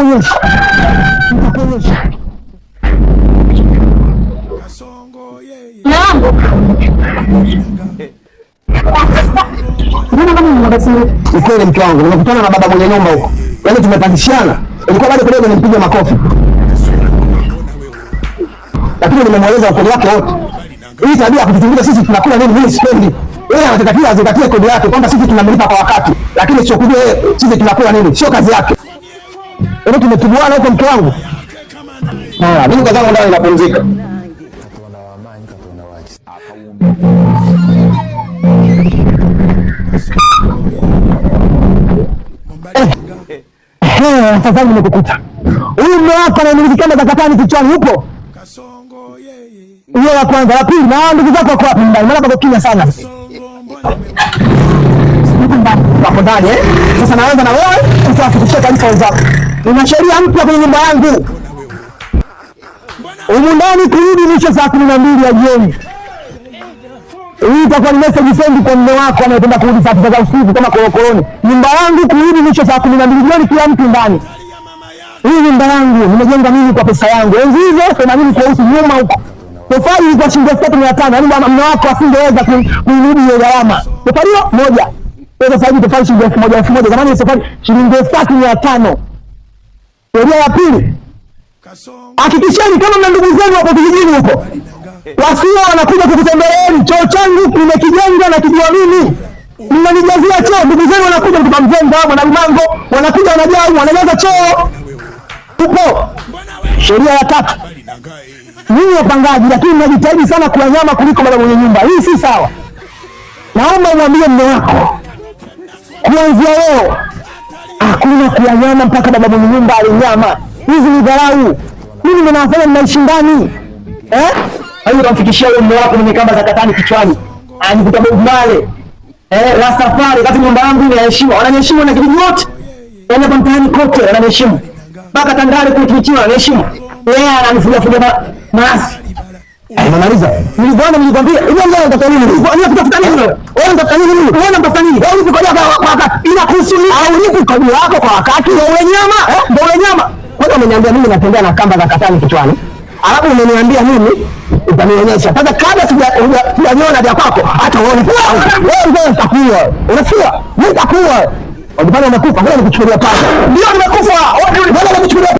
Nitakuonyesha. Ni kweli mke wangu, nimekutana na baba mwenye nyumba huko. Yaani tumepandishana. Ilikuwa bado kidogo nimpiga makofi. Lakini nimemweleza ukweli wake wote. Hii tabia kutuchunguza sisi tunakula nini mimi sipendi. Yeye anataka azingatie kodi yake kwamba sisi tunamlipa kwa wakati, lakini sio kujua yeye sisi tunakula nini, sio kazi yake. Hebu tumetubuana huko mke wangu. Mimi kwa zangu ndani napumzika. Sasa nimekukuta. Huyu mume wako anamiliki kama zakatani kichwani huko. Hiyo la kwanza, la pili, na ndugu zako wako wapi ndani? Maana bado kimya sana. Wako ndani Sasa naanza na wewe utafikisha taarifa wenzako. Una sheria mpya kwenye nyumba yangu. Humu ndani kurudi mwisho saa 12 ya jioni. Hii itakuwa ni message send kwa mume wako anayependa kurudi saa 9 za usiku kama korokoroni. Nyumba yangu kurudi mwisho saa 12 jioni, kila mtu ndani. Hii nyumba yangu nimejenga mimi kwa pesa yangu. Enzi hizo 80 kwa usiku nyuma huko. Tofali ilikuwa shilingi 3500, yaani bwana mume wako asingeweza kuirudi hiyo gharama. Tofali moja. Sasa hivi tofali shilingi 1000. Zamani tofali shilingi 3500. Sheria ya pili. Hakikisheni kama mna ndugu zenu hapo kijijini huko, wasio wanakuja kukutembeleeni, choo changu nimekijenga na kijua mimi. Mnanijazia choo, ndugu zenu wanakuja kutoka Mzenga, mwana Lumango, wanakuja wanajaza choo. Upo. Sheria ya tatu. Ninyi wapangaji, lakini mnajitahidi sana kula nyama kuliko baba mwenye nyumba. Hii si sawa. Naomba umwambie mume wako, kuanzia leo hakuna kula nyama mpaka baba mwenye nyumba ale nyama. Hizi ni dharau. Mimi ninawafanya mnaishi ndani. Hayo utamfikishia yule mume wako mwenye kamba za katani kichwani. Anikuta Bob Marley. Rastafari kati nyumba yangu ni heshima. Wananiheshimu na kijiji wote. Yaani hapa mtaani kote wananiheshimu. Mpaka Tandale kule Kilichini wananiheshimu. Yeye ananifuga maasi. Unamaliza? Nilikwambia, hiyo ndio unataka nini? Unatafuta nini wewe? Wewe unataka nini? Wewe unataka nini? Wewe uko kwa wakati. Inakuhusu nini? Au nipi kodi yako kwa wakati? Wewe nyama? Ndio nyama. Wewe umeniambia mimi natembea na kamba za katani kichwani. Alafu umeniambia mimi utanionyesha. Sasa kabla sijaona vya kwako, hata uone. Wewe ndio utakuwa. Unasikia? Mimi nitakuwa. Unapanda unakufa, ngoja nikuchukulia pale. Ndio nimekufa. Ngoja nikuchukulia